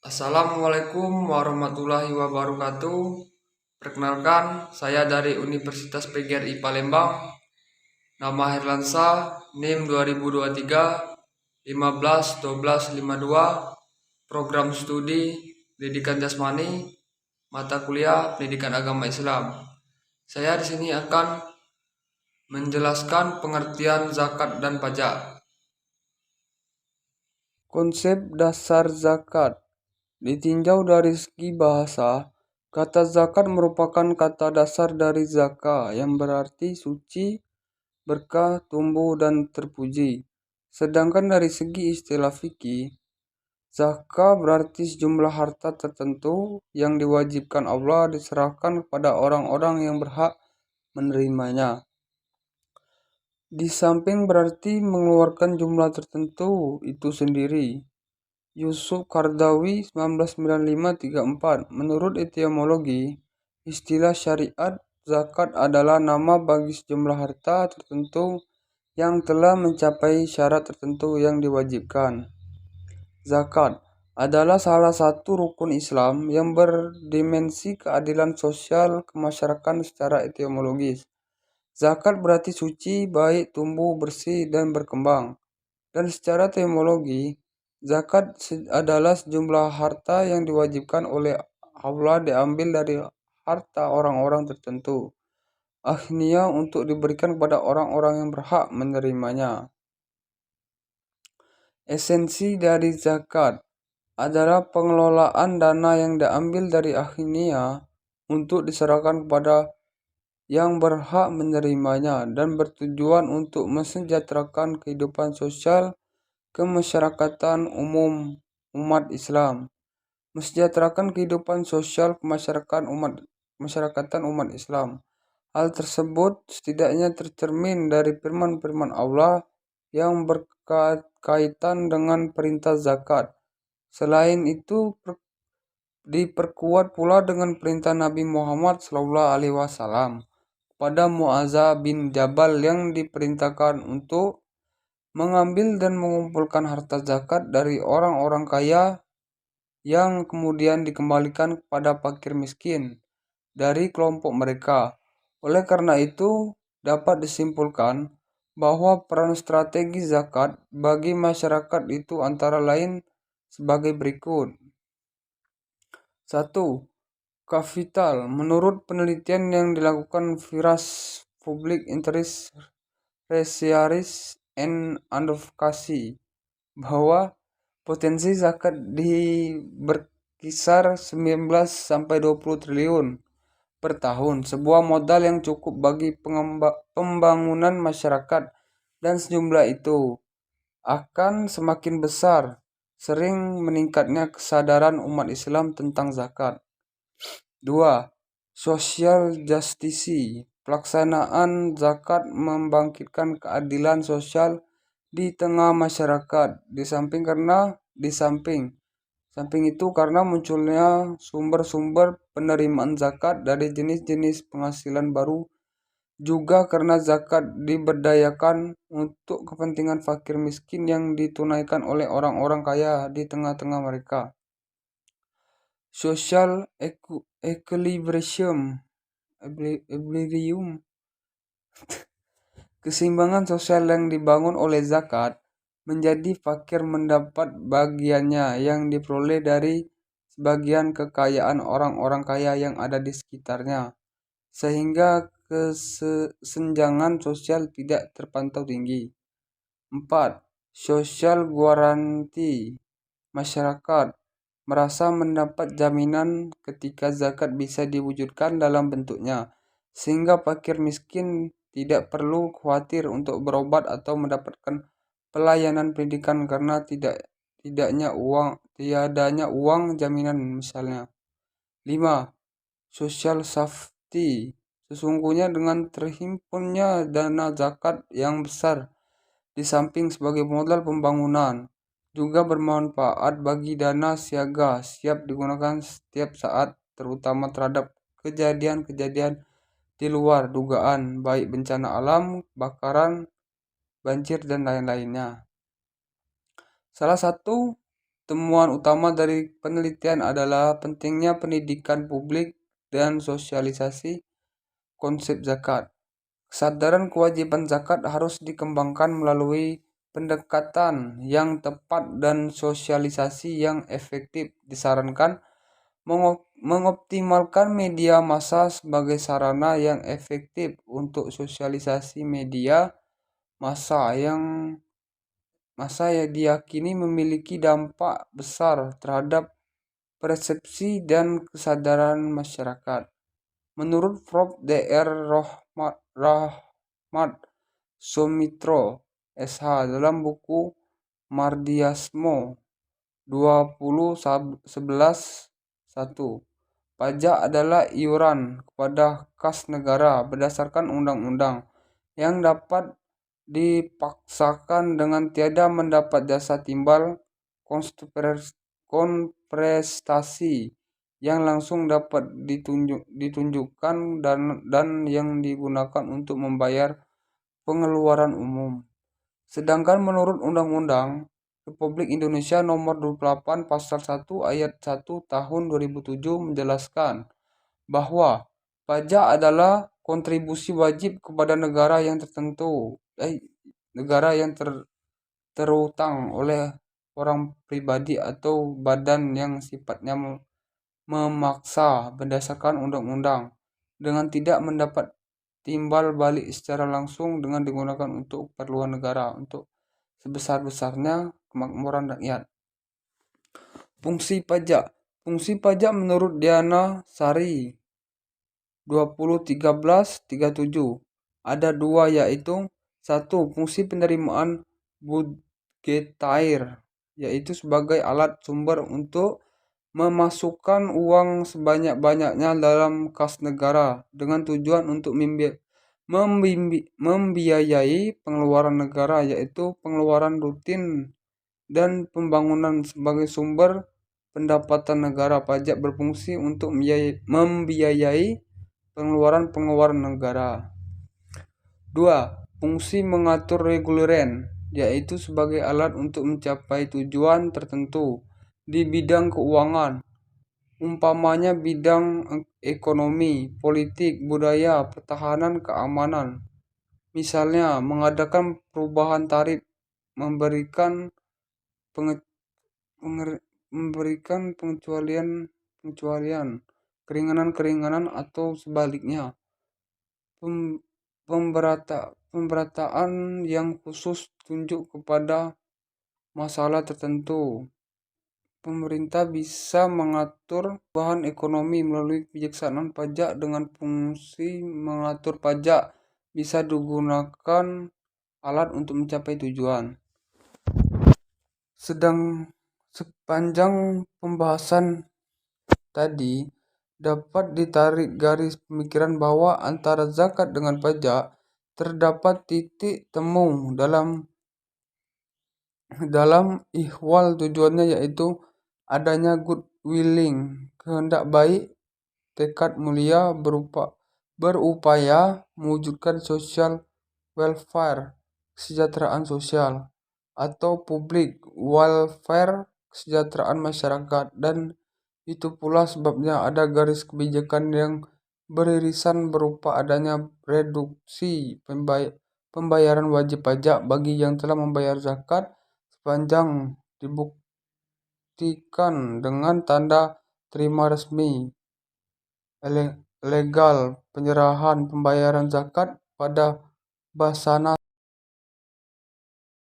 Assalamualaikum warahmatullahi wabarakatuh. Perkenalkan, saya dari Universitas PGRI Palembang. Nama Herlansa, NIM 2023 15 12 52, Program Studi Pendidikan Jasmani, mata kuliah Pendidikan Agama Islam. Saya di sini akan menjelaskan pengertian zakat dan pajak. Konsep dasar zakat ditinjau dari segi bahasa. Kata zakat merupakan kata dasar dari zaka yang berarti suci, berkah, tumbuh, dan terpuji. Sedangkan dari segi istilah fikih, zakah berarti sejumlah harta tertentu yang diwajibkan Allah diserahkan kepada orang-orang yang berhak menerimanya. Di samping berarti mengeluarkan jumlah tertentu itu sendiri. Yusuf Qaradawi 1995-34. Menurut etimologi, istilah syariat zakat adalah nama bagi sejumlah harta tertentu yang telah mencapai syarat tertentu yang diwajibkan. Zakat adalah salah satu rukun Islam yang berdimensi keadilan sosial kemasyarakatan secara etimologis. Zakat berarti suci, baik, tumbuh, bersih, dan berkembang. Dan secara etimologi, zakat adalah sejumlah harta yang diwajibkan oleh Allah diambil dari harta orang-orang tertentu, akhnia, untuk diberikan kepada orang-orang yang berhak menerimanya. Esensi dari zakat adalah pengelolaan dana yang diambil dari akhnia untuk diserahkan kepada yang berhak menerimanya dan bertujuan untuk mensejahterakan kehidupan sosial kemasyarakatan umum umat Islam. Mensejahterakan kehidupan sosial kemasyarakatan umat Islam. Hal tersebut setidaknya tercermin dari firman-firman Allah yang berkaitan dengan perintah zakat. Selain itu, diperkuat pula dengan perintah Nabi Muhammad SAW pada Mu'adz bin Jabal yang diperintahkan untuk mengambil dan mengumpulkan harta zakat dari orang-orang kaya yang kemudian dikembalikan kepada fakir miskin dari kelompok mereka. Oleh karena itu, dapat disimpulkan bahwa peran strategi zakat bagi masyarakat itu antara lain sebagai berikut. 1. Kapital. Menurut penelitian yang dilakukan Viras Public Interest Research and Advocacy bahwa potensi zakat berkisar 19-20 triliun per tahun, sebuah modal yang cukup bagi pembangunan masyarakat, dan sejumlah itu akan semakin besar sering meningkatnya kesadaran umat Islam tentang zakat. 2. Social justice. Pelaksanaan zakat membangkitkan keadilan sosial di tengah masyarakat. Di samping itu karena munculnya sumber-sumber penerimaan zakat dari jenis-jenis penghasilan baru, juga karena zakat diberdayakan untuk kepentingan fakir miskin yang ditunaikan oleh orang-orang kaya di tengah-tengah mereka. Social equilibrium. Keseimbangan sosial yang dibangun oleh zakat menjadi fakir mendapat bagiannya yang diperoleh dari sebagian kekayaan orang-orang kaya yang ada di sekitarnya, sehingga kesenjangan sosial tidak terpantau tinggi. 4. Social guarantee. Masyarakat merasa mendapat jaminan ketika zakat bisa diwujudkan dalam bentuknya, sehingga fakir miskin tidak perlu khawatir untuk berobat atau mendapatkan pelayanan pendidikan karena tiadanya uang jaminan misalnya. 5. Social safety. Sesungguhnya dengan terhimpunnya dana zakat yang besar di samping sebagai modal pembangunan, juga bermanfaat bagi dana siaga siap digunakan setiap saat, terutama terhadap kejadian-kejadian di luar dugaan, baik bencana alam, kebakaran, banjir, dan lain-lainnya. Salah satu temuan utama dari penelitian adalah pentingnya pendidikan publik dan sosialisasi konsep zakat. Kesadaran kewajiban zakat harus dikembangkan melalui pendekatan yang tepat dan sosialisasi yang efektif. Disarankan mengoptimalkan media massa sebagai sarana yang efektif untuk sosialisasi media massa yang diyakini memiliki dampak besar terhadap persepsi dan kesadaran masyarakat. Menurut Prof. Dr. Rahmat Soumitro, SH, dalam buku Mardiasmo 2011-1, pajak adalah iuran kepada kas negara berdasarkan undang-undang yang dapat dipaksakan dengan tiada mendapat jasa timbal komprestasi yang langsung dapat ditunjukkan dan yang digunakan untuk membayar pengeluaran umum. Sedangkan menurut Undang-Undang Republik Indonesia Nomor 28 Pasal 1 Ayat 1 Tahun 2007 menjelaskan bahwa pajak adalah kontribusi wajib kepada negara yang terutang oleh orang pribadi atau badan yang sifatnya memaksa berdasarkan undang-undang dengan tidak mendapat timbal balik secara langsung dengan digunakan untuk keperluan negara untuk sebesar-besarnya kemakmuran rakyat. Fungsi pajak. Fungsi pajak menurut Diana Sari 2013-37 ada dua, yaitu satu, fungsi penerimaan budgetair, yaitu sebagai alat sumber untuk memasukkan uang sebanyak-banyaknya dalam kas negara dengan tujuan untuk membiayai pengeluaran negara, yaitu pengeluaran rutin dan pembangunan. Sebagai sumber pendapatan negara, pajak berfungsi untuk membiayai pengeluaran negara. 2. Fungsi mengatur reguleran, yaitu sebagai alat untuk mencapai tujuan tertentu di bidang keuangan, umpamanya bidang ekonomi, politik, budaya, pertahanan, keamanan. Misalnya, mengadakan perubahan tarif, memberikan pengecualian, keringanan, atau sebaliknya. Pemberataan yang khusus tunjuk kepada masalah tertentu. Pemerintah bisa mengatur perubahan ekonomi melalui kebijaksanaan pajak. Dengan fungsi mengatur pajak bisa digunakan alat untuk mencapai tujuan. Sepanjang pembahasan tadi dapat ditarik garis pemikiran bahwa antara zakat dengan pajak terdapat titik temu dalam ihwal tujuannya, yaitu adanya good willing, kehendak baik, tekad mulia berupaya mewujudkan social welfare, kesejahteraan sosial, atau public welfare, kesejahteraan masyarakat. Dan itu pula sebabnya ada garis kebijakan yang beririsan berupa adanya reduksi pembayaran wajib pajak bagi yang telah membayar zakat sepanjang dibuktikan dengan tanda terima resmi legal penyerahan pembayaran zakat pada Basana